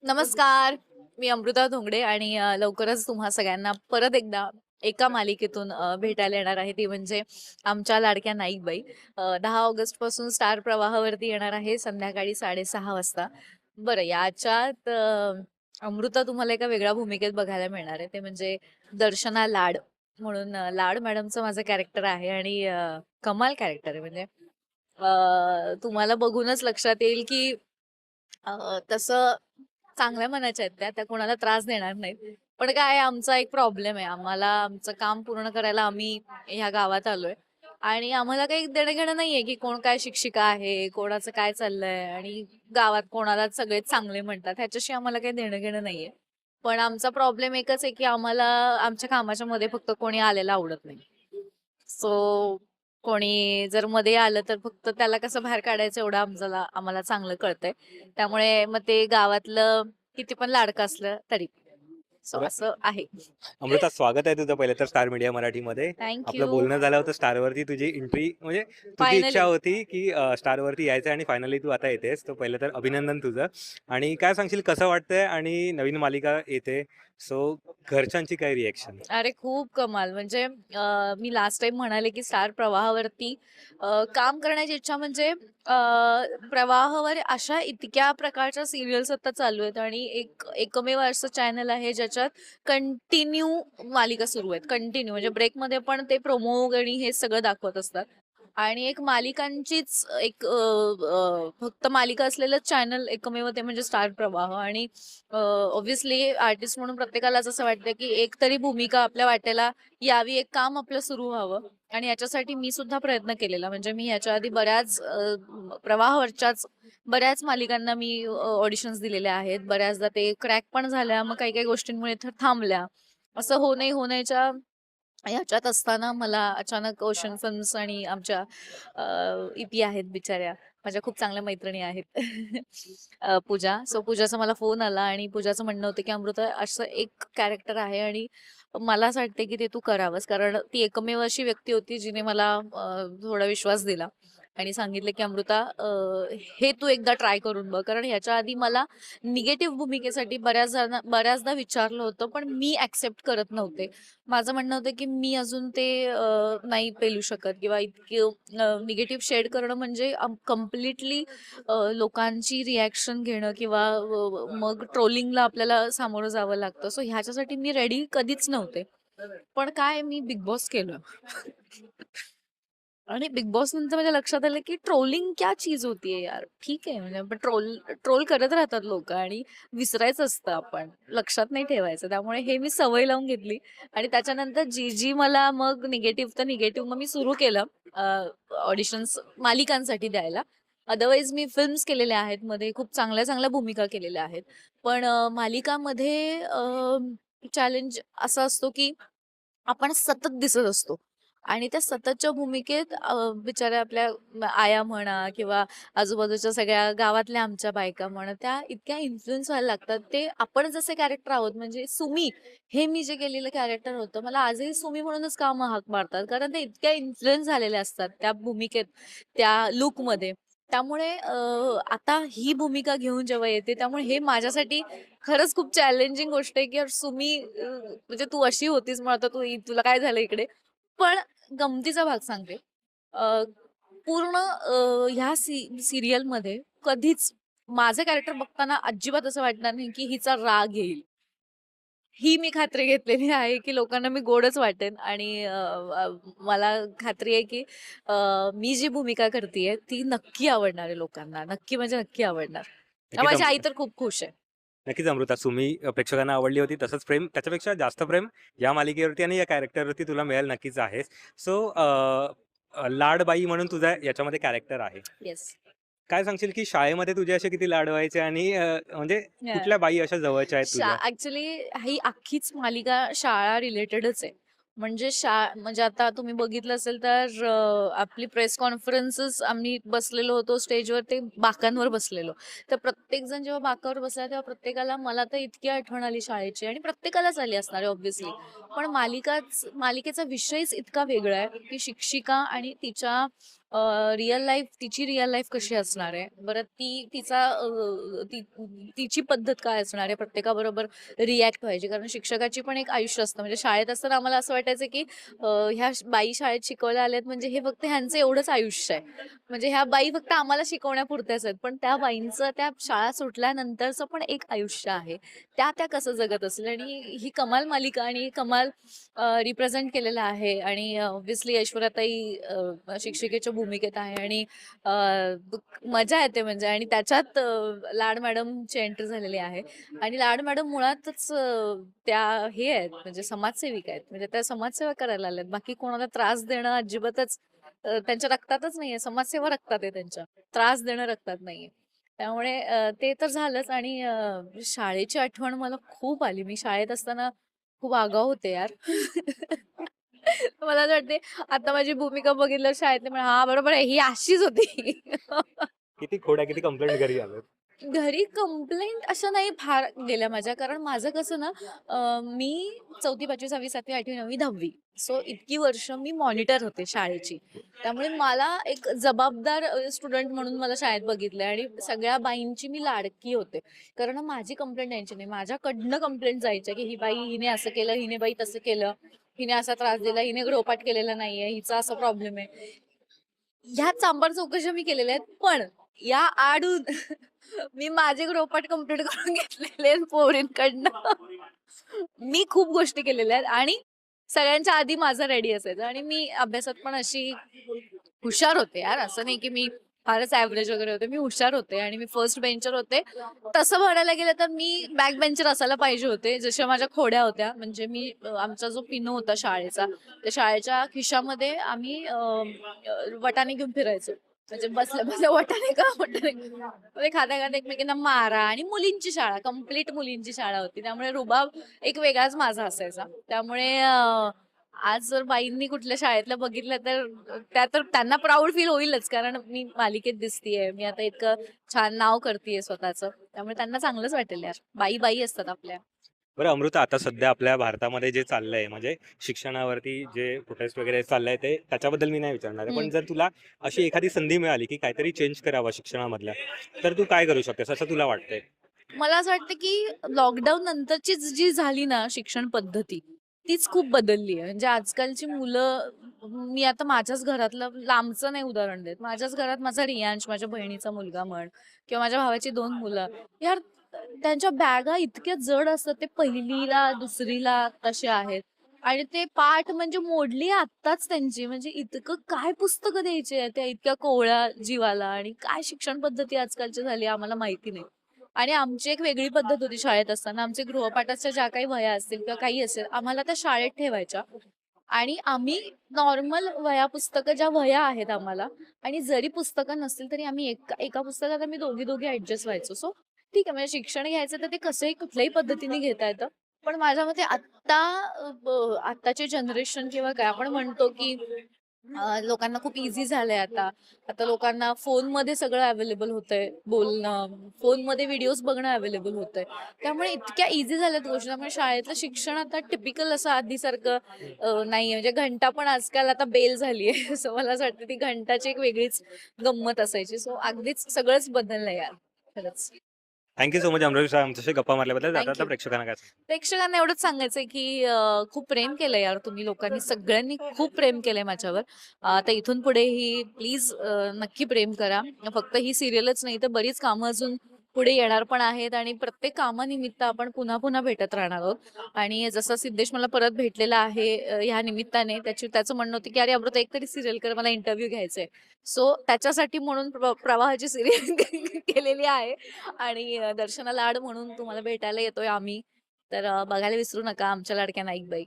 नमस्कार. मी अमृता धोंगडे आणि लवकरच तुम्हा सगळ्यांना परत एकदा एका मालिकेतून भेटायला येणार आहे. ती म्हणजे आमच्या लाडक्या नाईकबाई. 10 ऑगस्टपासून स्टार प्रवाहावरती येणार आहे संध्याकाळी 6:30 वाजता. बरं याच्यात अमृता तुम्हाला एका वेगळ्या भूमिकेत बघायला मिळणार आहे. ते म्हणजे दर्शना लाड म्हणून लाड मॅडमचं माझं कॅरेक्टर आहे आणि कमाल कॅरेक्टर आहे म्हणजे तुम्हाला बघूनच लक्षात येईल की तसं चांगल्या मनाच्या आहेत त्या कोणाला त्रास देणार नाहीत. पण काय आहे, आमचा एक प्रॉब्लेम आहे. आम्हाला आमचं काम पूर्ण करायला आम्ही ह्या गावात आलोय आणि आम्हाला काही देणं-घेणं नाहीये, की कोण काय शिक्षिका आहे, कोणाचं काय चाललंय आणि गावात कोणाला सगळेच चांगले म्हणतात. ह्याच्याशी आम्हाला काही देणं-घेणं नाहीये. पण आमचा प्रॉब्लेम एकच आहे, की आम्हाला आमच्या कामाच्या मध्ये फक्त कोणी आलेलं आवडत नाही. सो कोणी जर मध्ये आलं तर फक्त त्याला कसं बाहेर काढायचं एवढं आम्हाला चांगलं कळतंय. त्यामुळे मग ते गावातलं किती पण लाडकं असलं तरी. सो बरं. असं आहे. अमृता, स्वागत आहे तुझं पहिलं तर स्टार मीडिया मराठीमध्ये. थँक आपलं यू. बोलणं झालं होतं स्टारवरती तुझी एंट्री म्हणजे तुझी इच्छा फायनली. होती की स्टारवरती यायचं आणि फायनली तू आता येतेस. तो पहिलं तर अभिनंदन तुझं. आणि काय सांगशील कसं वाटतंय आणि नवीन मालिका येते. सो घरच्यांची काय रिएक्शन? अरे खूप कमाल म्हणजे मी लास्ट टाइम म्हणाले की स्टार प्रवाहावरती काम करण्याची इच्छा म्हणजे प्रवाहावर अशा इतक्या प्रकारच्या सिरियल्स आता चालू आहेत आणि एकमेव असं चॅनल आहे ज्याच्यात कंटिन्यू मालिका सुरू आहेत. कंटिन्यू म्हणजे ब्रेकमध्ये पण ते प्रोमो आणि हे सगळं दाखवत असतात. आणि एक मालिकांचीच फक्त मालिका असलेलं चॅनल एकमेव ते म्हणजे स्टार प्रवाह आणि ऑब्व्हियसली आर्टिस्ट म्हणून प्रत्येकालाच असं वाटतं की एक तरी भूमिका आपल्या वाट्याला यावी, एक काम आपलं सुरू व्हावं आणि याच्यासाठी मी सुद्धा प्रयत्न केलेला. म्हणजे मी याच्या आधी बऱ्याच प्रवाहावरच्याच बऱ्याच मालिकांना मी ऑडिशन्स दिलेल्या आहेत. बऱ्याचदा ते क्रॅक पण झाल्या, मग काही काही गोष्टींमुळे थांबल्या. असं होण्याच्या ह्याच्यात असताना मला अचानक ओशन फिल्म्स आणि आमच्या इपी आहेत बिचाऱ्या, माझ्या खूप चांगल्या मैत्रिणी आहेत. पूजा. सो पूजाचा मला फोन आला आणि पूजाचं म्हणणं होतं की अमृता असं एक कॅरेक्टर आहे आणि मला असं वाटतं की ते तू करावंस, कारण ती एकमेव अशी व्यक्ती होती जिने मला थोडा विश्वास दिला आणि सांगितलं की अमृता हे तू एकदा ट्राय करून बघ, कारण ह्याच्या आधी मला निगेटिव्ह भूमिकेसाठी बऱ्याचदा विचारलं होतं पण मी ऍक्सेप्ट करत नव्हते. माझं म्हणणं होतं की मी अजून ते नाही पेलू शकत किंवा इतकं निगेटिव्ह शेड करणं म्हणजे कम्प्लिटली लोकांची रिॲक्शन घेणं किंवा मग ट्रोलिंगला आपल्याला सामोरं जावं लागतं. सो ह्याच्यासाठी मी रेडी कधीच नव्हते. पण काय मी बिग बॉस केलं. आणि बिग बॉस नंतर माझ्या लक्षात आलं की ट्रोलिंग क्या चीज होती है यार. ठीक आहे म्हणजे ट्रोल ट्रोल करत राहतात लोक आणि विसरायचं असतं, आपण लक्षात नाही ठेवायचं. त्यामुळे हे मी सवय लावून घेतली आणि त्याच्यानंतर जी जी मला मग निगेटिव्ह तर निगेटिव्ह मग मी सुरू केलं ऑडिशन्स मालिकांसाठी द्यायला. अदरवाईज मी फिल्म्स केलेल्या आहेत, मध्ये खूप चांगल्या चांगल्या भूमिका केलेल्या आहेत. पण मालिकामध्ये चॅलेंज असा असतो की आपण सतत दिसत असतो आणि त्या सततच्या भूमिकेत बिचाऱ्या आपल्या आया म्हणा किंवा आजूबाजूच्या सगळ्या गावातल्या आमच्या बायका म्हणा, त्या इतक्या इन्फ्लुएन्स व्हायला लागतात. ते आपण जसे कॅरेक्टर आहोत, म्हणजे सुमी हे मी जे केलेलं कॅरेक्टर होतं, मला आजही सुमी म्हणूनच का हाक मारतात, कारण ते इतक्या इन्फ्लुएन्स झालेले असतात त्या भूमिकेत, त्या लुकमध्ये. त्यामुळे आता ही भूमिका घेऊन जेव्हा येते, त्यामुळे हे माझ्यासाठी खरंच खूप चॅलेंजिंग गोष्ट आहे की यार सुमी म्हणजे तू अशी होतीस, मग आता तुला काय झालं इकडे. पण गमतीचा भाग सांगते. अ, पूर्ण ह्या सिरियलमध्ये कधीच माझं कॅरेक्टर बघताना अजिबात असं वाटणार नाही की हिचा राग येईल. ही मी खात्री घेतलेली आहे की लोकांना मी गोडच वाटेन आणि मला खात्री आहे की मी जी भूमिका करतेय ती नक्की आवडणार आहे लोकांना. नक्की म्हणजे नक्की आवडणार. नक्कीच माझी आई तर खूप खुश आहे. नक्कीच अमृता, सुमी प्रेक्षकांना आवडली होती. तसंच प्रेम, त्याच्यापेक्षा जास्त प्रेम या मालिकेवरती आणि या कॅरेक्टरवरती तुला मिळेल नक्कीच आहेच. सो लाडबाई म्हणून तुझा याच्यामध्ये कॅरेक्टर आहे. येस. काय सांगशील की शाळेमध्ये तुझे असे किती लाड व्हायचे आणि म्हणजे कुठल्या बाई अशा जवळच्या आहेत तुझ्या? ऍक्च्युली ही अख्खीच मालिका शाळा रिलेटेडच आहे. म्हणजे म्हणजे आता तुम्ही बघितलं असेल तर आपली प्रेस कॉन्फरन्सेस आम्ही बसलेलो होतो स्टेजवर, ते बाकांवर बसलेलो. तर प्रत्येक जण जेव्हा बाकावर बसला तेव्हा प्रत्येकाला, मला तर इतकी आठवण आली शाळेची आणि प्रत्येकालाच आली असणार आहे ऑब्व्हियसली. पण मालिकेचा विषयच इतका वेगळा आहे की शिक्षिका आणि तिच्या रिअल लाईफ तिची रिअल लाईफ कशी असणार आहे बरं, तिची पद्धत काय असणार आहे प्रत्येकाबरोबर रिॲक्ट व्हायची. कारण शिक्षकाची पण एक आयुष्य असतं. म्हणजे शाळेत असताना आम्हाला असं वाटायचं की बाई शाळेत शिकवायला आल्यात म्हणजे हे फक्त ह्यांचं एवढंच आयुष्य आहे. म्हणजे ह्या बाई फक्त आम्हाला शिकवण्यापुरत्याच आहेत. पण त्या बाईंचं त्या शाळा सुटल्यानंतरचं पण एक आयुष्य आहे. त्या कसं जगत असतील. आणि ही कमाल मालिका आणि कमाल रिप्रेझेंट केलेलं आहे. आणि ऑब्व्हियसली ऐश्वर्याताई शिक्षिकेच्या भूमिकेत आहे. आणि अ, मजा येते म्हणजे. आणि त्याच्यात लाड मॅडमची एंट्री झालेली आहे. आणि लाड मॅडम मुळातच त्या हे आहेत म्हणजे समाजसेविका आहेत. म्हणजे त्या समाजसेवा करायला आल्यात. बाकी कोणाला त्रास देणं अजिबातच त्यांच्या रक्तातच नाहीये. समाजसेवा रक्तात आहे त्यांच्या. त्रास देणं रक्तात नाहीये. त्यामुळे ते तर झालंच. आणि शाळेची आठवण मला खूप आली. मी शाळेत असताना खूप आगाऊ होते यार. मला असं वाटते आता माझी भूमिका बघितल्यावर शाळेतले म्हणा, "हां, बरोबर आहे. ही अशीच होती." किती खोड्या, किती कंप्लेंट घरी आल्यात? घरी कंप्लेंट अशा नाही फार गेल्या माझ्या. कारण माझं कसं ना, मी 4थी, 5वी, 6वी, 7वी, 8वी, 9वी, 10वी सो इतकी वर्ष मी मॉनिटर होते शाळेची. त्यामुळे मला एक जबाबदार स्टुडंट म्हणून मला शाळेत बघितलंय. आणि सगळ्या बाईंची मी लाडकी होते. कारण माझी कंप्लेंट यायची नाही. माझ्याकडनं कंप्लेंट जायच्या की ही बाई हिने असं केलं, हिने बाई तसं केलं, हिने असा त्रास दिला, हिने गृहपाठ केलेला नाहीये, हिचा असा प्रॉब्लेम आहे. ह्या चांबार चौकशा मी केलेल्या आहेत. पण या आडून मी माझे गृहपाठ कंप्लीट करून घेतलेले आहेत पोरींकडनं. मी खूप गोष्टी केलेल्या आहेत. आणि सगळ्यांच्या आधी माझं रेडी असायचं. आणि मी अभ्यासात पण अशी हुशार होते यार. असं नाही की मी फारच ॲव्हरेज वगैरे होते. मी हुशार होते आणि मी फर्स्ट बेंचर होते. तसं म्हणायला गेलं तर मी बॅक बेंचर असायला पाहिजे होते. जशा माझ्या खोड्या होत्या. म्हणजे आमचा जो पिनो होता शाळेचा, त्या शाळेच्या खिशामध्ये आम्ही वाटाणे घेऊन फिरायचो. म्हणजे बसल्या बसल्या वाटाणे का वाटाणे म्हणजे खाता खाता एकमेकींना मारा. आणि मुलींची शाळा, कंप्लीट मुलींची शाळा होती. त्यामुळे रुबाब एक वेगळाच माझा असायचा. त्यामुळे आज जर बाईंनी कुठल्या शाळेतलं बघितलं तर तर त्यांना प्राऊड फील होईलच. कारण मी मालिकेत दिसतीये. मी आता इतकं छान नाव करतीये स्वतःचं. त्यामुळे त्यांना चांगलंच वाटेल यार. बाई बाई असतात आपल्या. बरं अमृता, आता सध्या आपल्या भारतामध्ये जे चाललंय म्हणजे शिक्षणावरती जे प्रोटेस्ट वगैरे चाललंय ते त्याच्याबद्दल मी नाही विचारणार आहे. पण जर तुला अशी एखादी संधी मिळाली की काहीतरी चेंज करावं शिक्षणामधल्या, तर तू काय करू शकतेस असं तुला वाटतंय? मला असं वाटतं की लॉकडाऊन नंतरची जी झाली ना शिक्षण पद्धती, तीच खूप बदलली आहे. म्हणजे आजकालची मुलं, मी आता माझ्याच घरातलं लांबचं नाही उदाहरण देत. माझ्याच घरात माझा रियांश, माझ्या बहिणीचा मुलगा म्हण किंवा माझ्या भावाची 2 मुलं, यार त्यांच्या बॅगा इतक्या जड असतात. ते 1लीला, 2रीला तसे आहेत. आणि ते पाठ म्हणजे मोडली आत्ताच त्यांची. म्हणजे इतकं काय पुस्तकं द्यायची त्या इतक्या कोवळ्या जीवाला. आणि काय शिक्षण पद्धती आजकालची झाली आम्हाला माहिती नाही. आणि आमची एक वेगळी पद्धत होती शाळेत असताना. आमचे गृहपाठाच्या ज्या काही वह्या असतील किंवा काही असेल, आम्हाला त्या शाळेत ठेवायच्या. आणि आम्ही नॉर्मल वह्या पुस्तकं ज्या वह्या आहेत आम्हाला, आणि जरी पुस्तकं नसतील तरी आम्ही एका पुस्तकात आम्ही दोघी ऍडजस्ट व्हायचो. सो ठीक आहे, म्हणजे शिक्षण घ्यायचं तर ते कसंही कुठल्याही पद्धतीने घेता येतं. पण माझ्या मते आत्ताचे जनरेशन किंवा काय आपण म्हणतो की लोकांना खूप इझी झालंय आता. आता लोकांना फोनमध्ये सगळं अवेलेबल होतंय. बोलणं, फोनमध्ये व्हिडिओज बघणं अवेलेबल होतंय. त्यामुळे इतक्या इझी झाल्यात गोष्टी. त्यामुळे शाळेतलं शिक्षण आता टिपिकल असं आधीसारखं नाहीये. म्हणजे घंटा पण आजकाल आता बेल झालीये. सो मला असं वाटतं ती घंटाची एक वेगळीच गंमत असायची. सो अगदीच सगळंच बदललंय यार. खरंच. थँक्यू सो मच अमृता, आमच्याशी गप्पा मारल्याबद्दल. आता थँक आता यू. प्रेक्षकांना काय सांगणार? प्रेक्षकांना एवढंच सांगायचंय की खूप प्रेम केलंय यार तुम्ही लोकांनी, सगळ्यांनी खूप प्रेम केलंय माझ्यावर. आता इथून पुढेही प्लीज नक्की प्रेम करा. फक्त ही सिरियलच नाही तर बरीच कामं अजून पुढे येणार पण आहेत. आणि प्रत्येक कामानिमित्त आपण पुन्हा पुन्हा भेटत राहणार आहोत. आणि जसं सिद्धेश मला परत भेटलेला आहे ह्या निमित्ताने, त्याचं म्हणणं होतं की अरे अमृता एक तरी सिरियल कर, मला इंटरव्ह्यू घ्यायचंय. सो त्याच्यासाठी म्हणून प्रवाहाची सिरियल केलेली आहे. आणि दर्शना लाड म्हणून तुम्हाला भेटायला येतोय आम्ही. तर बघायला विसरू नका आमच्या लाडक्या नाईकबाई.